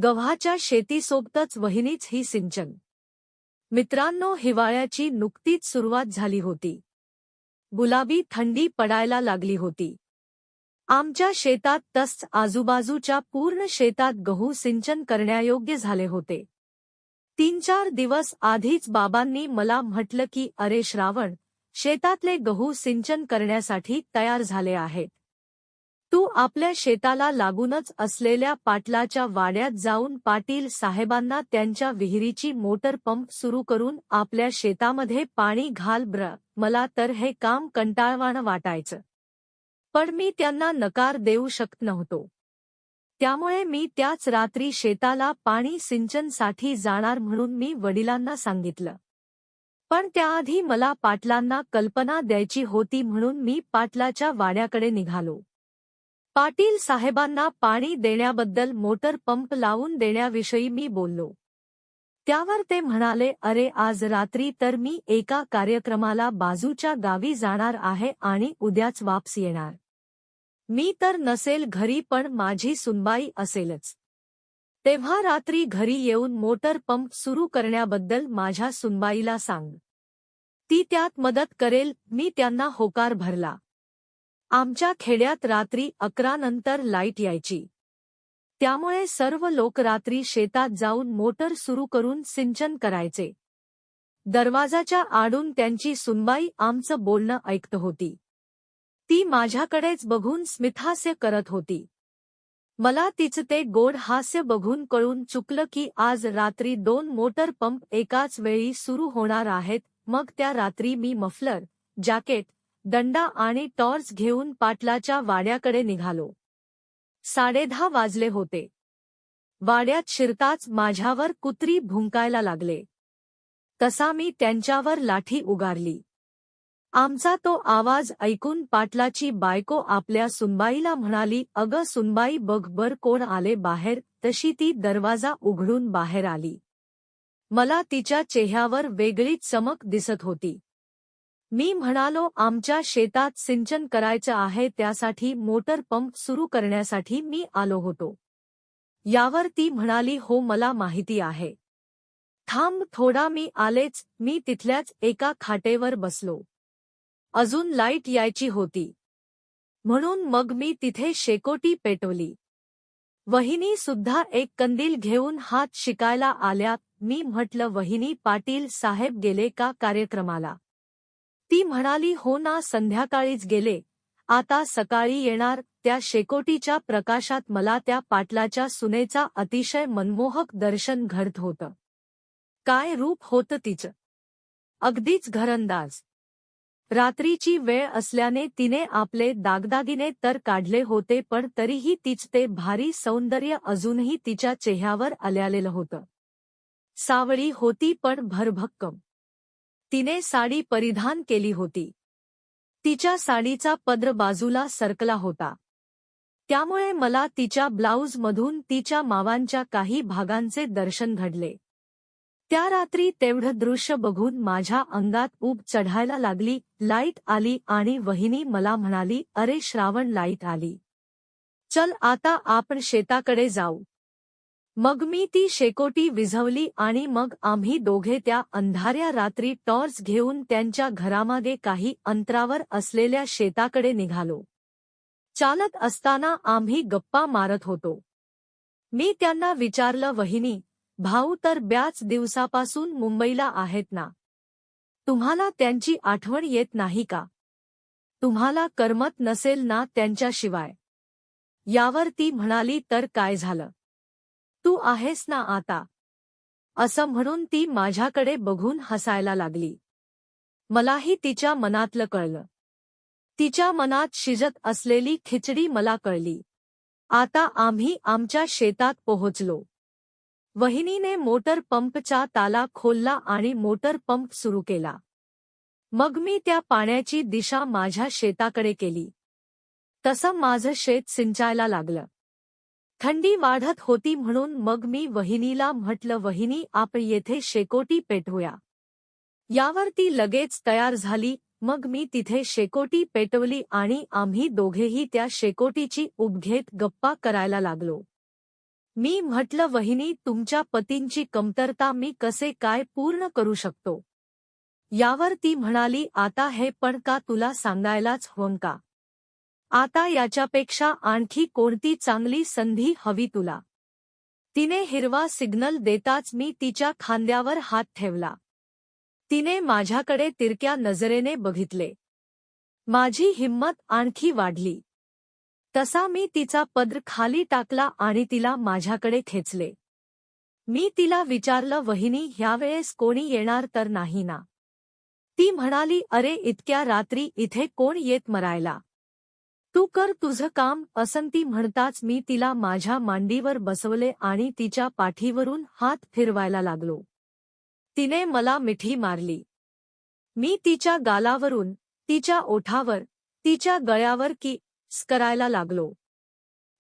गव्हाच्या शेतीसोबतच वहिनीच ही सिंचन. मित्रांनो, हिवाळ्याची नुकतीच सुरुवात झाली होती. गुलाबी थंडी पडायला लागली होती. आमच्या शेतात तसंच आजूबाजूच्या पूर्ण शेतात गहू सिंचन करण्यायोग्य झाले होते. 3-4 दिवस आधीच बाबांनी मला म्हटलं की अरे श्रावण, शेतातले गहू सिंचन करण्यासाठी तयार झाले आहेत. तू आपल्या शेताला लागूनच असलेल्या पाटलाच्या वाड्यात जाऊन पाटील साहेबांना त्यांच्या विहिरीची मोटर पंप सुरू करून आपल्या शेतामध्ये पाणी घाल ब्र. मला तर हे काम कंटाळवाणं वाटायचं. पण मी त्यांना नकार देऊ शकत नव्हतो. त्यामुळे मी त्याच रात्री शेताला पाणी सिंचनसाठी जाणार म्हणून मी वडिलांना सांगितलं. पण त्याआधी मला पाटलांना कल्पना द्यायची होती म्हणून मी पाटलाच्या वाड्याकडे निघालो. पाटील साहेबांना पाणी देण्याबद्दल मोटर पंप लावून देण्याविषयी मी बोललो. त्यावर ते म्हणाले, अरे आज रात्री तर मी एका कार्यक्रमाला बाजूच्या गावी जाणार आहे आणि उद्याच वापस येणार. मी तर नसेल घरी पण माझी सुनबाई असेलच. तेव्हा रात्री घरी येऊन मोटर पंप सुरू करण्याबद्दल माझ्या सुनबाईला सांग. ती त्यात मदत करेल. मी त्यांना होकार भरला. आमच्या खेड्यात रात्री 11 नंतर लाईट यायची. त्यामुळे सर्व लोक रात्री शेतात जाऊन मोटर सुरू करून सिंचन करायचे. दरवाजाच्या आडून त्यांची सुनबाई आमचं बोलणं ऐकत होती. ती माझ्याकडेच बघून स्मितहास्य करत होती. मला तिचं ते गोड हास्य बघून कळून चुकलं की आज रात्री 2 मोटर पंप एकाच वेळी सुरू होणार आहेत. मग त्या रात्री मी मफलर, जॅकेट, दंडा आणि टॉर्च घेऊन पाटलाच्या वाड्याकडे निघालो. 10:30 वाजले होते. वाड्यात शिरताच माझ्यावर कुत्री भुंकायला लागले. तसा मी त्यांच्यावर लाठी उगारली. आमचा तो आवाज ऐकून पाटलाची बायको आपल्या सुनबाईला म्हणाली, अगं सुनबाई बघ बर कोण आले बाहेर. तशी ती दरवाजा उघडून बाहेर आली. मला तिच्या चेहऱ्यावर वेगळीच चमक दिसत होती. मी म्हणालो, आमच्या शेतात सिंचन करायचं आहे, त्यासाठी मोटर पंप सुरू करण्यासाठी मी आलो होतो. यावर ती म्हणाली, हो मला माहिती आहे. थांब थोडा मी आलेच. मी तिथल्याच एका खाटेवर बसलो. अजून लाईट यायची होती. म्हणून मग मी तिथे शेकोटी पेटवली. वहिनी सुद्धा एक कंदील घेऊन हात शिकायला आल्या. मी म्हटलं, वहिनी पाटील साहेब गेले का कार्यक्रमाला? ती म्हणाली, हो ना, संध्याकाळीच गेले, आता सकाळी येणार. त्या शेकोटीच्या प्रकाशात मला त्या पाटलाच्या सुनेचा अतिशय मनमोहक दर्शन घडत होतं. काय रूप होतं तिचं, अगदीच घरंदाज. रात्रीची वेळ असल्याने तिने आपले दागदागिने तर काढले होते, पण तरीही तिचं ते भारी सौंदर्य अजूनही तिच्या चेहऱ्यावर आलेलं होतं. सावळी होती पण भरभक्कम. तिने साडी परिधान केली होती. तिच्या साडीचा पदर बाजूला सरकला होता. त्यामुळे मला तिच्या ब्लाऊजमधून तिच्या मावांच्या काही भागांचे दर्शन घडले. त्या रात्री तेवढं दृश्य बघून माझ्या अंगात ऊब चढायला लागली. लाईट आली आणि वहिनी मला म्हणाली, अरे श्रावण, लाईट आली, चल आता आपण शेताकडे जाऊ. मग मी ती शेकोटी विझवली आणि मग आम्ही दोघे त्या अंधाऱ्या रात्री टॉर्च घेऊन त्यांच्या घरामागे काही अंतरावर असलेल्या शेताकडे निघालो. चालत असताना आम्ही गप्पा मारत होतो. मी त्यांना विचारलं, वहिनी, भाऊ तर बऱ्याच दिवसापासून मुंबईला आहेत ना, तुम्हाला त्यांची आठवण येत नाही का? तुम्हाला करमत नसेल ना त्यांच्याशिवाय? यावर ती म्हणाली, तर काय झालं, तू आहेस ना आता. असं म्हणून ती माझ्याकडे बघून हसायला लागली. मलाही तिच्या मनातलं कळलं. तिच्या मनात शिजत असलेली खिचडी मला कळली. आता आम्ही आमच्या शेतात पोहोचलो. वहिनीने मोटर पंपचा ताला खोलला आणि मोटर पंप सुरू केला. मग मी त्या पाण्याची दिशा माझ्या शेताकडे केली. तसं माझं शेत सिंचायला लागलं. थंडी वाढत होती म्हणून मग मी वहिनीला म्हटलं, वहिनी आपण येथे शेकोटी पेटवूया. यावर ती लगेच तयार झाली. मग मी तिथे शेकोटी पेटवली आणि आम्ही दोघेही त्या शेकोटीची उब घेत गप्पा करायला लागलो. मी म्हटलं, वहिनी, तुमच्या पतींची कमतरता मी कसे काय पूर्ण करू शकतो? यावर ती म्हणाली, आता हे पण का तुला सांगायलाच हवं का? आता याच्यापेक्षा आणखी कोणती चांगली संधी हवी तुला? तिने हिरवा सिग्नल देताच मी तिच्या खांद्यावर हात ठेवला. तिने माझ्याकडे तिरक्या नजरेने बघितले. माझी हिंमत आणखी वाढली. तसा मी तिचा पदर खाली टाकला आणि तिला माझ्याकडे खेचले. मी तिला विचारलं, वहिनी, ह्यावेळेस कोणी येणार तर नाही ना? ती म्हणाली, अरे, इतक्या रात्री इथे कोण येत मरायला? तू कर तुझं काम. असंती म्हणताच मी तिला माझ्या मांडीवर बसवले आणि तिच्या पाठीवरून हात फिरवायला लागलो. तिने मला मिठी मारली. मी तिच्या गालावरून, तिच्या ओठावर, तिच्या गळ्यावर किस करायला लागलो.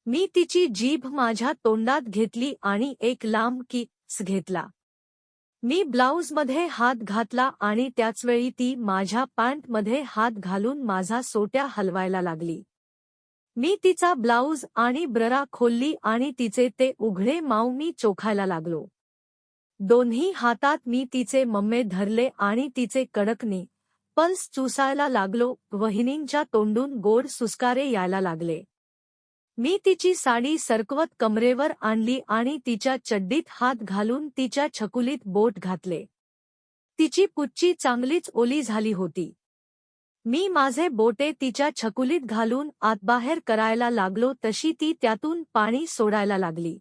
मी तिची जीभ माझ्या तोंडात घेतली आणि एक लांब किस घेतला. मी ब्लाऊजमध्ये हात घातला आणि त्याचवेळी ती माझ्या पॅन्टमध्ये हात घालून माझा सोट्या हलवायला लागली. मी तिचा ब्लाऊज आणि ब्रा खोलली आणि तिचे ते उघडे माऊ मी चोखायला लागलो. दोन्ही हातात मी तिचे मम्मे धरले आणि तिचे कडकनी पल्स चुसायला लागलो. वहिनींच्या तोंडून गोड सुस्कारे यायला लागले. मी तिची साडी सरकवत कमरेवर आणली आणि तिच्या चड्डीत हात घालून तिच्या छकुलीत बोट घातले. तिची पुच्ची चांगलीच ओली झाली होती. मी माझे बोटे तिच्या छकुलीत घालून आतबाहेर करायला लागलो तशी ती त्यातून पाणी सोडायला लागली.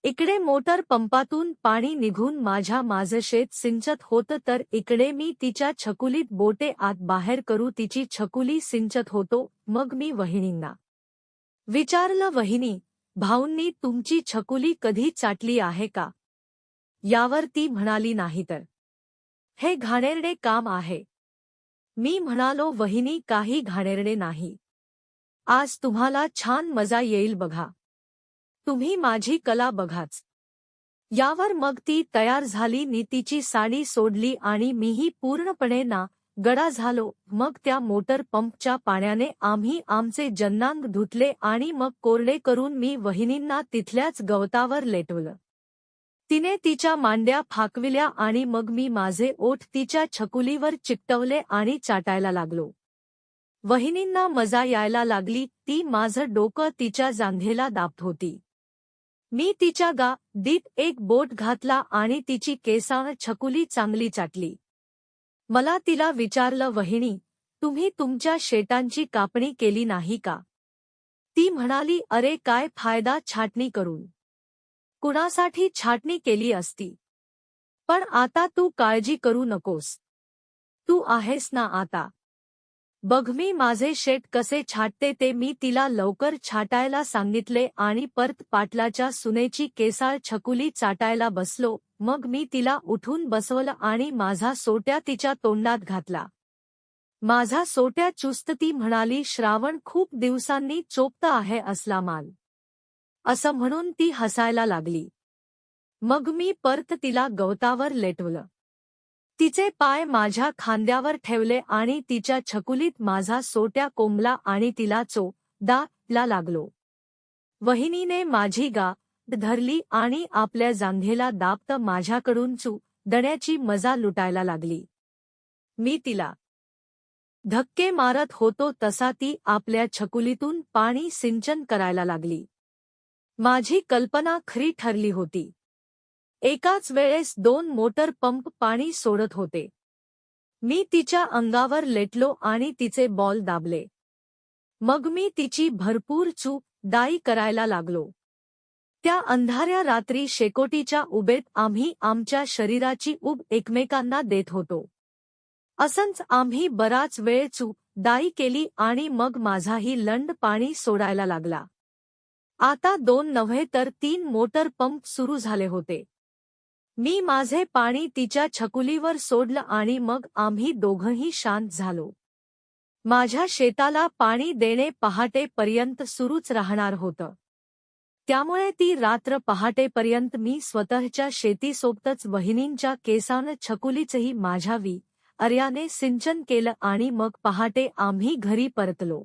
इकडे मोटर पंपातून पाणी निघून माझं शेत सिंचत होतं तर इकडे मी तिच्या छकुलीत बोटे आत बाहेर करू तिची छकुली सिंचत होतो. मग मी वहिनींना विचारलं, वहिनी, भाऊंनी तुमची छकुली कधी चाटली आहे का? यावर ती म्हणाली, नाही तर. हे घाणेरडे काम आहे. मी म्हणालो, वहिनी, काही घाणेरडे नाही. आज तुम्हाला छान मजा येईल बघा. तुम्ही माझी कला बघाच. यावर मग ती तयार झाली. नी तिची साडी सोडली आणि मीही पूर्णपणे ना गडा झालो. मग त्या मोटर पंपच्या पाण्याने आम्ही आमचे जन्नांग धुतले आणि मग कोरडे करून मी वहिनींना तिथल्याच गवतावर लेटवलं. तिने तिच्या मांड्या फाकविल्या आणि मग मी माझे ओठ तिच्या छकुलीवर चिकटवले आणि चाटायला लागलो. वहिनींना मजा यायला लागली. ती माझं डोकं तिच्या जांघेला दाबत होती. मी तिच्या गादीत एक बोट घातला आणि तिची केसाळ छकुली चांगली चाटली. मला तिला विचारलं, वहिनी, तुम्ही तुमच्या शेतांची कापणी केली नाही का? ती म्हणाली, अरे, काय फायदा छाटणी करून. कुणासाठी छाटणी केली असती. पण आता तू काळजी करू नकोस. तू आहेस ना आता. बघ मी माझे शेत कसे छाटते ते. मी तिला लवकर छाटायला सांगितले आणि परत पाटलाच्या सुनेची केसाळ छकुली चाटायला बसलो. मग मी तिला उठून बसवलं आणि माझा सोट्या तिच्या तोंडात घातला. माझा सोट्या चुस्त. ती म्हणाली, श्रावण खूप दिवसांनी चोपत आहे असला माल. असं म्हणून ती हसायला लागली. मग मी परत तिला गवतावर लेटवलं. तिचे पाय माझ्या खांद्यावर ठेवले आणि तिच्या छकुलीत माझा सोट्या कोंबला आणि तिला चोदायला लागलो. वहिनीने माझी गाद धरली आणि आपल्या जांघेला दाबत माझ्याकडून चुदण्याची मजा लुटायला लागली. मी तिला धक्के मारत होतो तसा ती आपल्या छकुलीतून पाणी सिंचन करायला लागली. माझी कल्पना खरी ठरली होती. एकाच वेळेस 2 मोटर पंप पाणी सोडत होते. मी तिच्या अंगावर लेटलो आणि तिचे बॉल दाबले. मग मी तिची भरपूर चुदाई करायला लागलो. त्या अंधाऱ्या रात्री शेकोटीच्या उबेत आम्ही आमच्या शरीराची उब एकमेकांना देत होतो. असंच आम्ही बराच वेळ चुदाई केली आणि मग माझाही लंड पाणी सोडायला लागला. आता 2 नव्हे तर 3 मोटर पंप सुरू झाले होते. मी माझे पाणी तिच्या छकुलीवर सोडलं आणि मग आम्ही दोघंही शांत झालो. माझ्या शेताला पाणी देणे पहाटेपर्यंत सुरूच राहणार होतं. त्यामुळे ती रात्र पहाटेपर्यंत मी स्वतःच्या शेतीसोबतच वहिनींच्या केसानं छकुलीचंही माझ्या विर्याने सिंचन केलं आणि मग पहाटे आम्ही घरी परतलो.